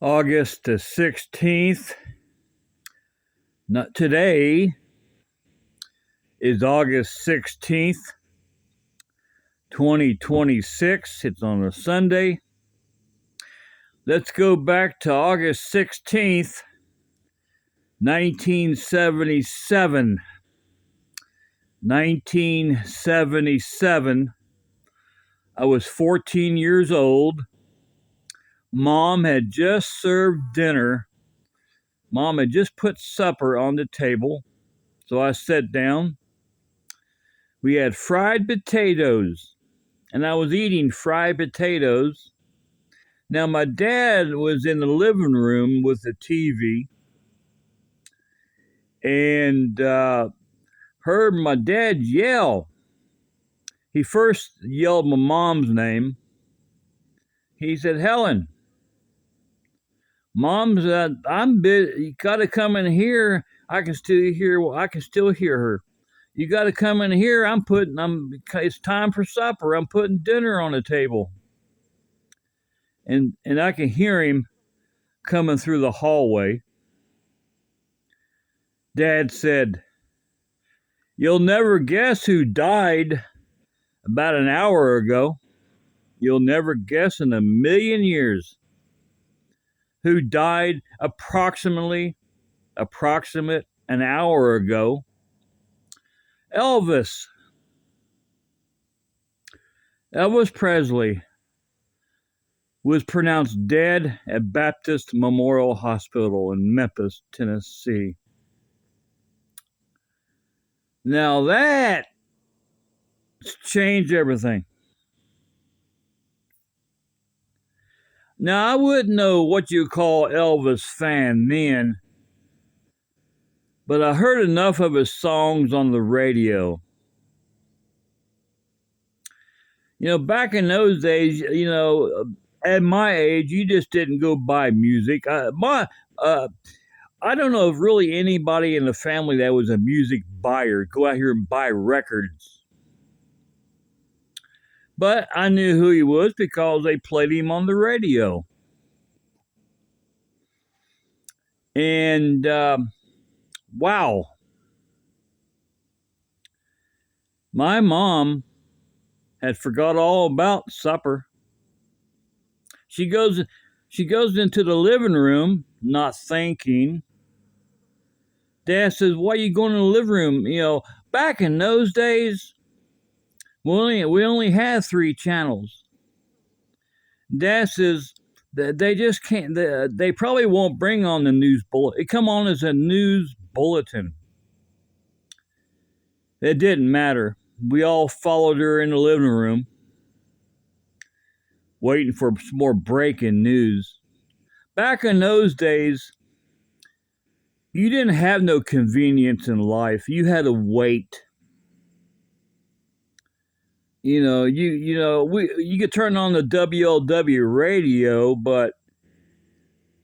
August the 16th. Not today is August 16th, 2026. It's on a Sunday. Let's go back to August 16th, 1977. 1977. I was 14 years old. Mom had just served dinner. Mom had just put supper on the table. So I sat down. We had fried potatoes, and I was eating fried potatoes. Now, my dad was in the living room with the TV and heard my dad yell. He first yelled my mom's name. He said, "Helen, Mom's, I'm busy. You got to come in here. I can still hear her. You got to come in here. It's time for supper. I'm putting dinner on the table." And I can hear him coming through the hallway. Dad said, "You'll never guess who died about an hour ago. You'll never guess in a million years who died approximate an hour ago. Elvis. Elvis Presley was pronounced dead at Baptist Memorial Hospital in Memphis, Tennessee." Now that changed everything. Now, I wouldn't know what you call Elvis fan then, but I heard enough of his songs on the radio. Back in those days, at my age, you just didn't go buy music. I don't know if really anybody in the family that was a music buyer go out here and buy records. But I knew who he was because they played him on the radio. And wow. My mom had forgot all about supper. She goes into the living room, not thinking. Dad says, "Why are you going to the living room?" Back in those days, we only had 3 channels. Dad says that they just can't. They probably won't bring on the news bulletin. It come on as a news bulletin. It didn't matter. We all followed her in the living room, waiting for some more breaking news. Back in those days, you didn't have no convenience in life. You had to wait. You could turn on the WLW radio, but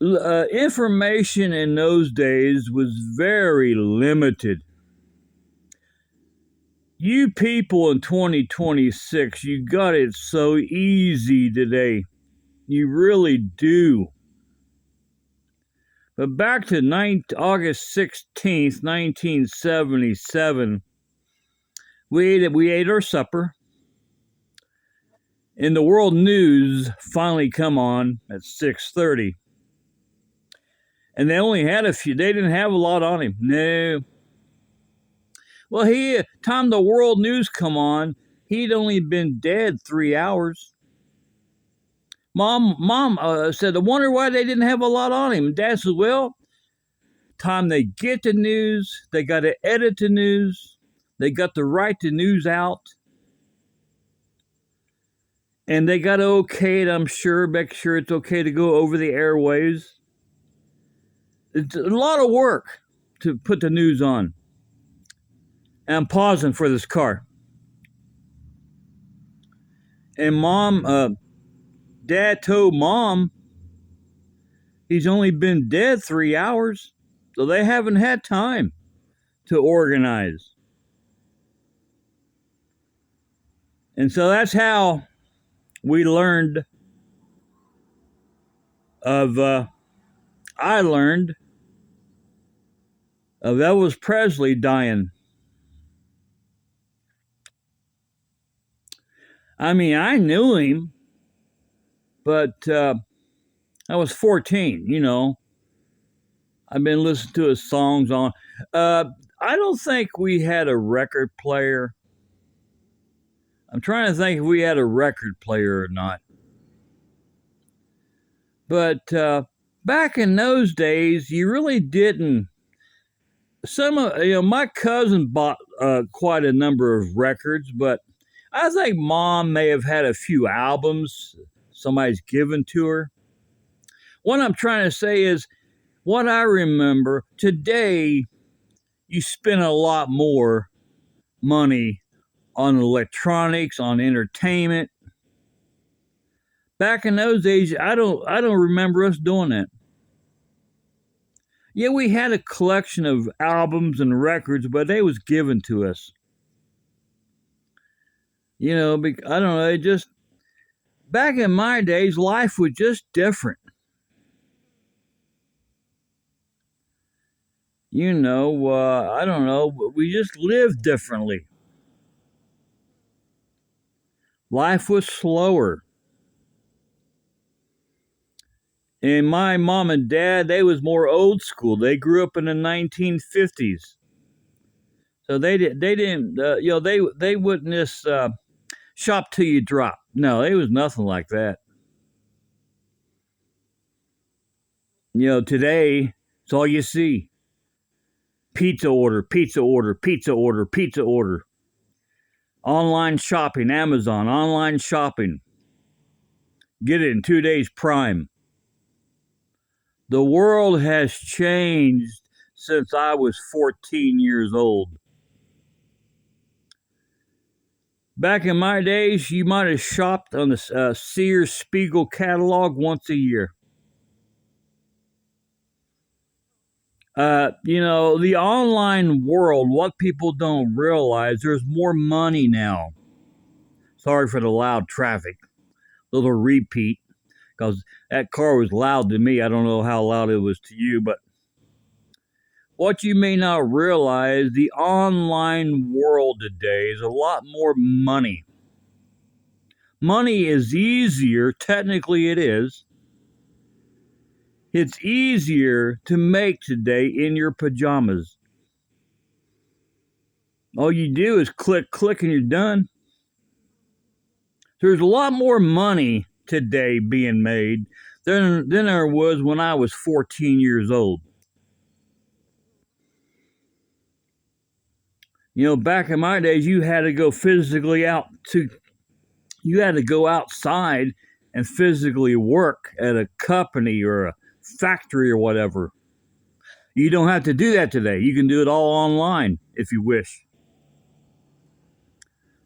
information in those days was very limited. You people in 2026, you got it so easy today. You really do. But back to August 16th, 1977, we ate our supper. And the world news finally come on at 6:30. And they only had a few. They didn't have a lot on him. No. Well, time the world news come on, he'd only been dead 3 hours. Mom said, "I wonder why they didn't have a lot on him." Dad said, "Well, time they get the news, they got to edit the news, they got to write the news out, and they got to okay it, I'm sure, make sure it's okay to go over the airwaves. It's a lot of work to put the news on." And I'm pausing for this car. And Dad told Mom he's only been dead 3 hours, so they haven't had time to organize. And so that's how we learned of I learned of Elvis Presley dying. I mean, I knew him, but I was 14, you know. I've been listening to his songs on. Uh, I don't think we had a record player. I'm trying to think if we had a record player or not. But back in those days, you really didn't. Some of my cousin bought quite a number of records, but I think mom may have had a few albums somebody's given to her. What I'm trying to say is, what I remember today, you spend a lot more money on electronics, on entertainment. Back in those days, I don't remember us doing that. Yeah, we had a collection of albums and records, but they was given to us. You know, I don't know. It just back in my days, life was just different. You know, I don't know. We just lived differently. Life was slower. And my mom and dad, they was more old school. They grew up in the 1950s, so they didn't they wouldn't just shop till you drop. No, it was nothing like that. You know, today it's all you see: pizza order, pizza order, pizza order, pizza order. Online shopping, Amazon, online shopping. Get it in 2 days prime. The world has changed since I was 14 years old. Back in my days, you might have shopped on the Sears Spiegel catalog once a year. You know, the online world, what people don't realize, there's more money now. Sorry for the loud traffic. Little repeat, because that car was loud to me. I don't know how loud it was to you, but what you may not realize, the online world today is a lot more money. Money is easier, technically it is. It's easier to make today in your pajamas. All you do is click, click, and you're done. There's a lot more money today being made than there was when I was 14 years old. You know, back in my days, you had to go physically out to, you had to go outside and physically work at a company or a factory or whatever. You don't have to do that today. You can do it all online if you wish.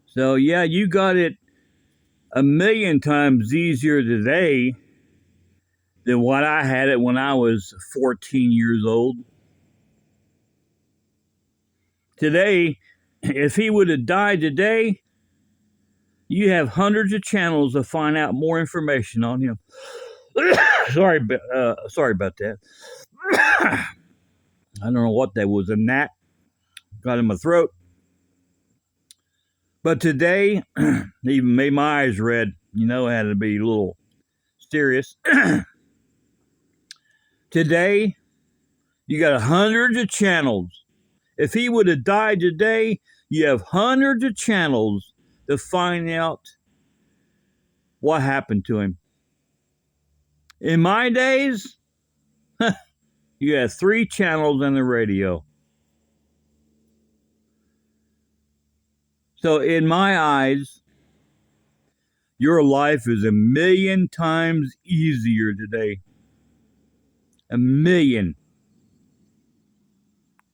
So, yeah, you got it a million times easier today than what I had it when I was 14 years old. Today, if he would have died today, you have hundreds of channels to find out more information on him. sorry about that. I don't know what that was. A gnat got in my throat. But today, even made my eyes red. You know, it had to be a little serious. Today, you got hundreds of channels. If he would have died today, you have hundreds of channels to find out what happened to him. In my days, you had 3 channels on the radio. So in my eyes, your life is a million times easier today. A million.